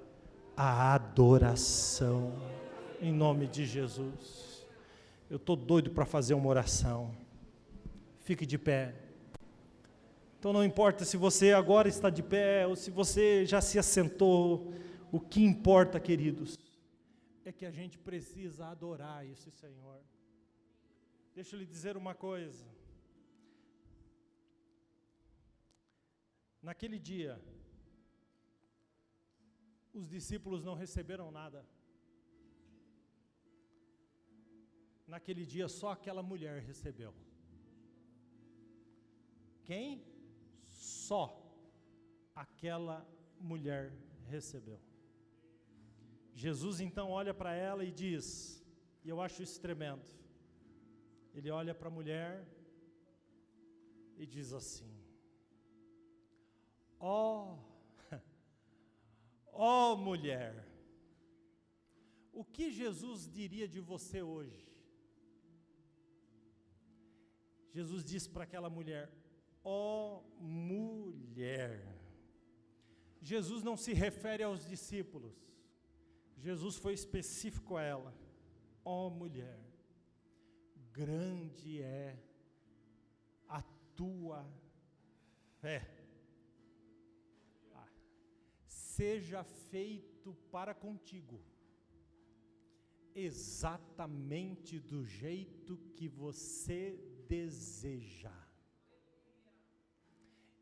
à adoração, em nome de Jesus. Eu estou doido para fazer uma oração. Fique de pé. Então não importa se você agora está de pé, ou se você já se assentou, o que importa, queridos, é que a gente precisa adorar esse Senhor. Deixa eu lhe dizer uma coisa. Naquele dia, os discípulos não receberam nada. Naquele dia, só aquela mulher recebeu. Quem? Só aquela mulher recebeu. Jesus então olha para ela e diz, e eu acho isso tremendo, ele olha para a mulher e diz assim: ó mulher, o que Jesus diria de você hoje? Jesus disse para aquela mulher: ó mulher. Jesus não se refere aos discípulos, Jesus foi específico a ela: ó mulher, grande é a tua fé. Seja feito para contigo, exatamente do jeito que você deseja.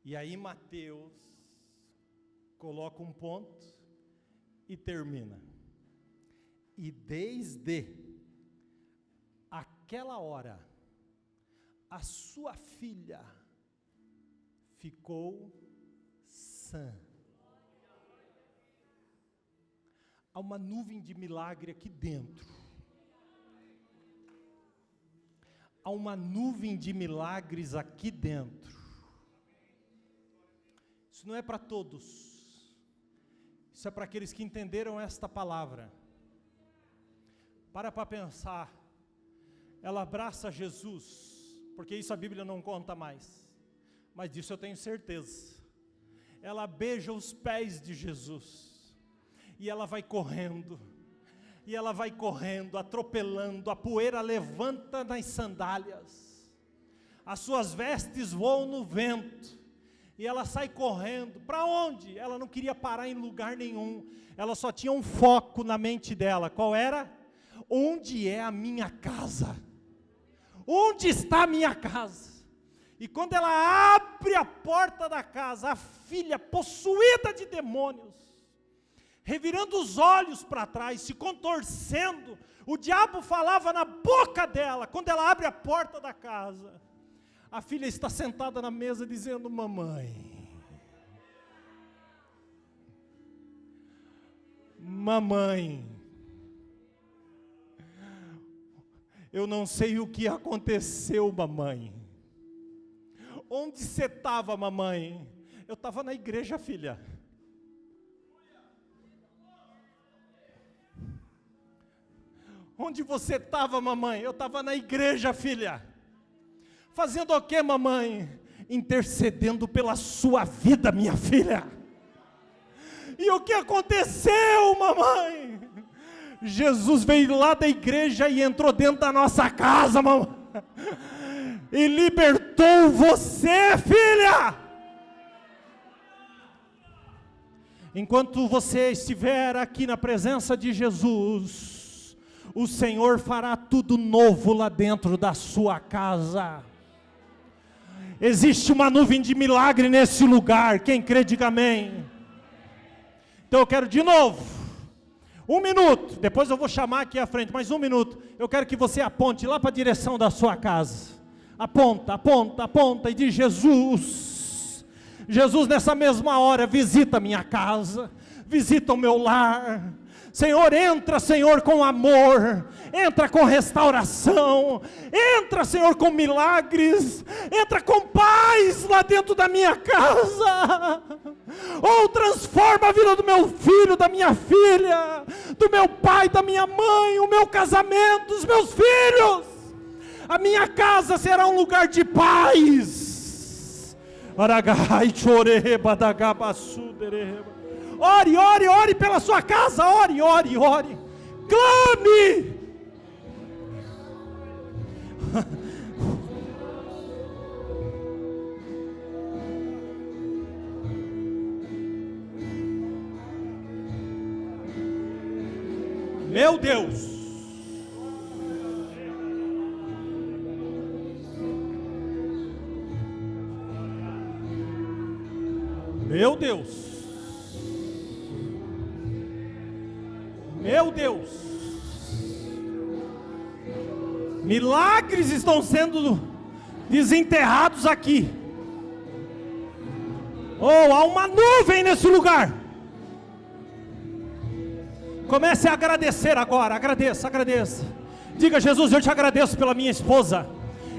E aí Mateus coloca um ponto e termina. E desde aquela hora, a sua filha ficou sã. Há uma nuvem de milagre aqui dentro. Há uma nuvem de milagres aqui dentro. Isso não é para todos. Isso é para aqueles que entenderam esta palavra. Para pensar. Ela abraça Jesus, porque isso a Bíblia não conta mais. Mas disso eu tenho certeza. Ela beija os pés de Jesus. E ela vai correndo, atropelando, a poeira levanta nas sandálias, as suas vestes voam no vento, e ela sai correndo. Para onde? Ela não queria parar em lugar nenhum, ela só tinha um foco na mente dela. Qual era? Onde é a minha casa? Onde está a minha casa? E quando ela abre a porta da casa, a filha possuída de demônios, revirando os olhos para trás, se contorcendo, o diabo falava na boca dela. Quando ela abre a porta da casa, a filha está sentada na mesa dizendo: mamãe, eu não sei o que aconteceu, mamãe. Onde você estava, mamãe? Eu estava na igreja, filha. Onde você estava, mamãe? Eu estava na igreja, filha. Fazendo o que, mamãe? Intercedendo pela sua vida, minha filha. E o que aconteceu, mamãe? Jesus veio lá da igreja e entrou dentro da nossa casa, mamãe. E libertou você, filha. Enquanto você estiver aqui na presença de Jesus, o Senhor fará tudo novo lá dentro da sua casa. Existe uma nuvem de milagre nesse lugar. Quem crê, diga amém. Então eu quero de novo, 1 minuto, depois eu vou chamar aqui à frente, mais 1 minuto, eu quero que você aponte lá para a direção da sua casa, aponta, aponta, aponta e diz: Jesus, Jesus, nessa mesma hora, visita a minha casa, visita o meu lar, Senhor, entra, Senhor, com amor, entra com restauração, entra, Senhor, com milagres, entra com paz lá dentro da minha casa, ou transforma a vida do meu filho, da minha filha, do meu pai, da minha mãe, o meu casamento, dos meus filhos. A minha casa será um lugar de paz. Ore, ore, ore pela sua casa, ore, ore, ore, clame. Meu Deus, meu Deus, meu Deus, milagres estão sendo desenterrados aqui. Oh, há uma nuvem nesse lugar. Comece a agradecer agora, agradeça, agradeça. Diga: Jesus, eu te agradeço pela minha esposa.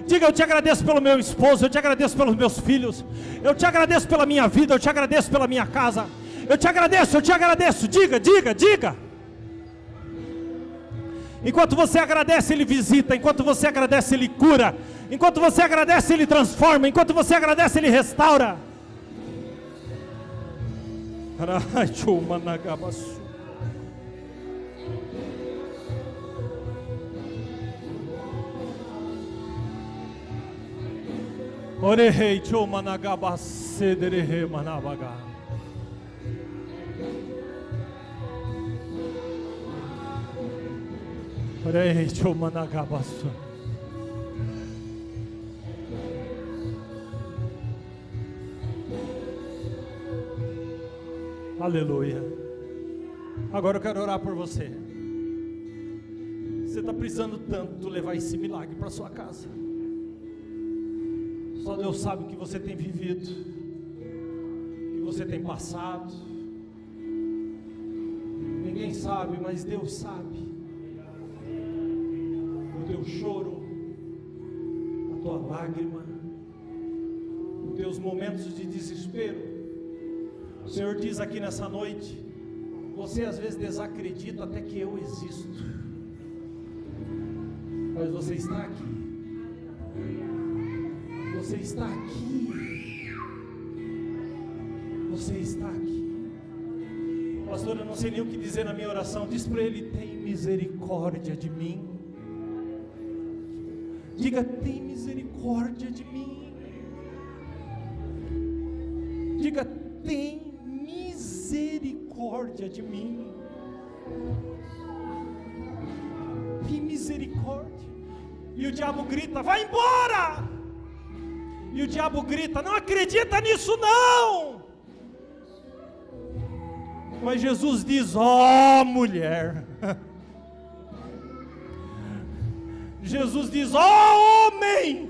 Diga: eu te agradeço pelo meu esposo, eu te agradeço pelos meus filhos, eu te agradeço pela minha vida, eu te agradeço pela minha casa, eu te agradeço, eu te agradeço. Diga, diga, diga. Enquanto você agradece, Ele visita. Enquanto você agradece, Ele cura. Enquanto você agradece, Ele transforma. Enquanto você agradece, Ele restaura. Orehei chomanagabacederehe manabaga. Orehei chomanagabasu. Aleluia. Agora eu quero orar por você. Você está precisando tanto levar esse milagre para sua casa. Só Deus sabe o que você tem vivido, o que você tem passado. Ninguém sabe, mas Deus sabe. O teu choro, a tua lágrima, os teus momentos de desespero. O Senhor diz aqui nessa noite: você às vezes desacredita até que eu existo, mas você está aqui. Você está aqui. Você está aqui. Pastor, eu não sei nem o que dizer na minha oração. Diz para Ele: tem misericórdia de mim. Diga: tem misericórdia de mim. Diga: tem misericórdia de mim. Tem misericórdia. E o diabo grita: vai embora! E o diabo grita: não acredita nisso não. Mas Jesus diz: ó mulher. Jesus diz: ó homem.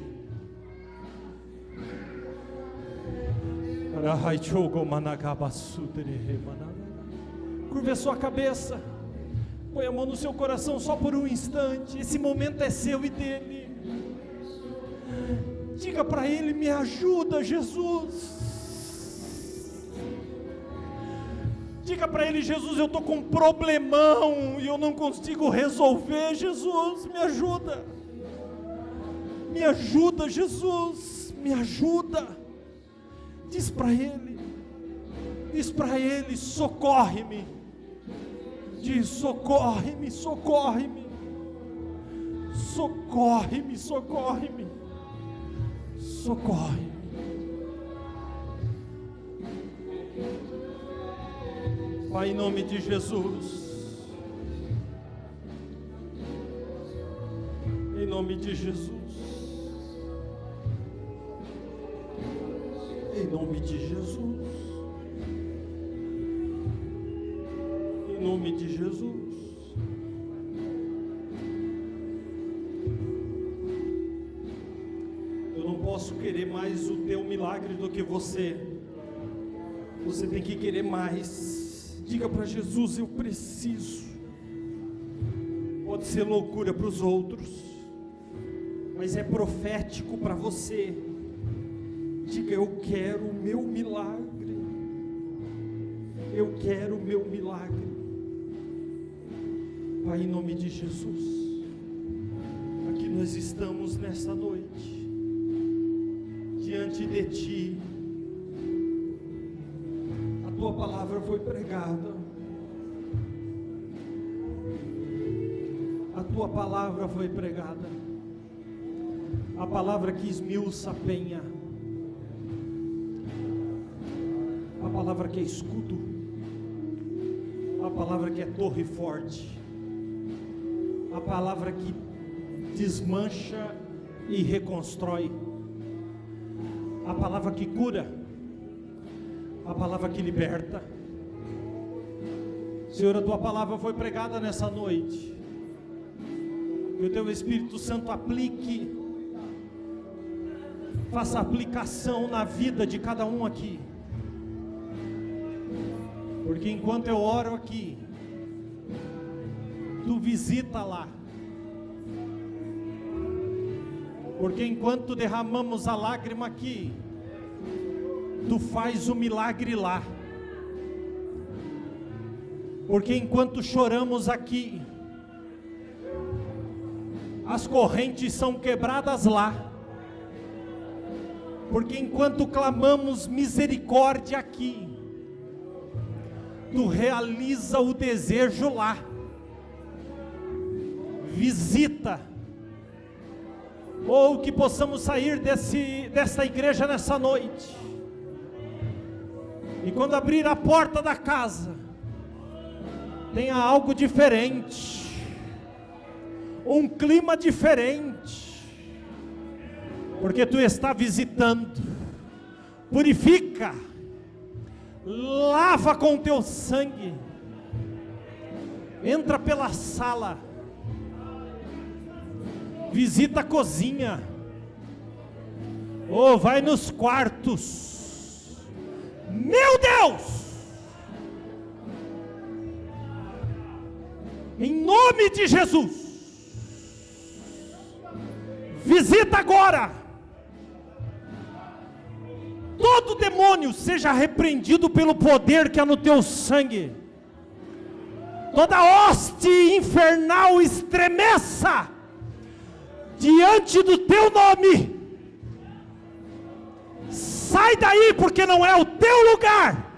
Curve a sua cabeça. Põe a mão no seu coração só por um instante. Esse momento é seu e dele. Diga para Ele: me ajuda, Jesus. Diga para Ele: Jesus, eu estou com um problemão e eu não consigo resolver. Jesus, me ajuda. Me ajuda, Jesus, me ajuda. Diz para Ele. Diz para Ele: socorre-me. Diz: socorre-me, socorre-me. Socorre-me, socorre-me. Socorre. Pai, em nome de Jesus. Em nome de Jesus. Em nome de Jesus. Em nome de Jesus. Eu não posso querer mais o teu milagre do que você. Você tem que querer mais. Diga para Jesus: eu preciso. Pode ser loucura para os outros, mas é profético para você. Diga: eu quero o meu milagre. Eu quero o meu milagre. Pai, em nome de Jesus, aqui nós estamos nessa noite, diante de Ti. A Tua palavra foi pregada. A Tua palavra foi pregada. A palavra que esmiuça a penha. A palavra que é escudo. A palavra que é torre forte. A palavra que desmancha e reconstrói. A palavra que cura. A palavra que liberta. Senhor, a Tua palavra foi pregada nessa noite. Que o Teu Espírito Santo aplique, faça aplicação na vida de cada um aqui. Porque enquanto eu oro aqui, Tu visita lá. Porque enquanto derramamos a lágrima aqui, Tu faz o milagre lá. Porque enquanto choramos aqui, as correntes são quebradas lá. Porque enquanto clamamos misericórdia aqui, Tu realiza o desejo lá. Visita. Ou que possamos sair dessa igreja nessa noite, e quando abrir a porta da casa, tenha algo diferente, um clima diferente, porque Tu está visitando. Purifica, lava com Teu sangue, entra pela sala, visita a cozinha, ou vai nos quartos. Meu Deus, em nome de Jesus, visita agora. Todo demônio seja repreendido pelo poder que há no Teu sangue. Toda hoste infernal estremeça diante do Teu nome. Sai daí, porque não é o Teu lugar.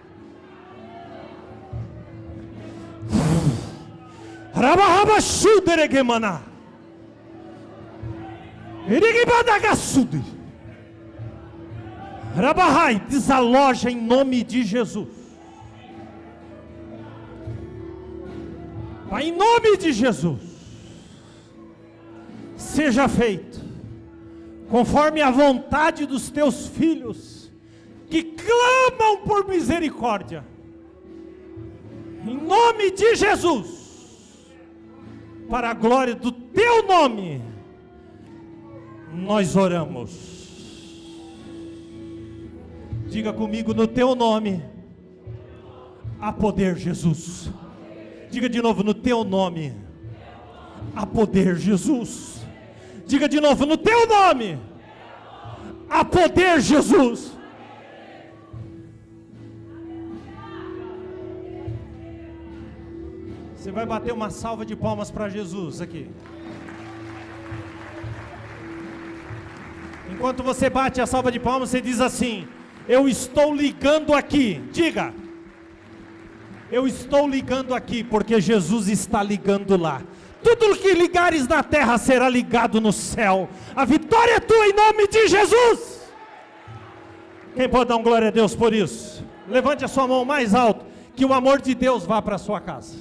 Rabahai, desaloja em nome de Jesus. Pai, em nome de Jesus, seja feito conforme a vontade dos Teus filhos, que clamam por misericórdia. Em nome de Jesus, para a glória do Teu nome, nós oramos. Diga comigo: no Teu nome há poder, Jesus. Diga de novo: no Teu nome há poder, Jesus. Diga de novo: no Teu nome há poder, Jesus. Você vai bater uma salva de palmas para Jesus aqui. Enquanto você bate a salva de palmas, você diz assim: eu estou ligando aqui. Diga: eu estou ligando aqui, porque Jesus está ligando lá. Tudo que ligares na terra será ligado no céu. A vitória é tua em nome de Jesus. Quem pode dar um glória a Deus por isso? Levante a sua mão mais alto. Que o amor de Deus vá para a sua casa.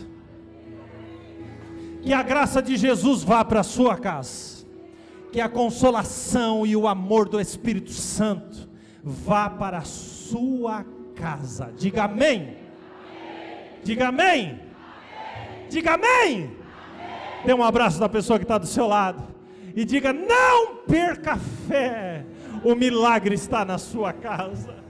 Que a graça de Jesus vá para a sua casa. Que a consolação e o amor do Espírito Santo vá para a sua sua casa. Diga amém. Diga amém. Diga amém. Dê um abraço da pessoa que está do seu lado e diga: não perca a fé, o milagre está na sua casa.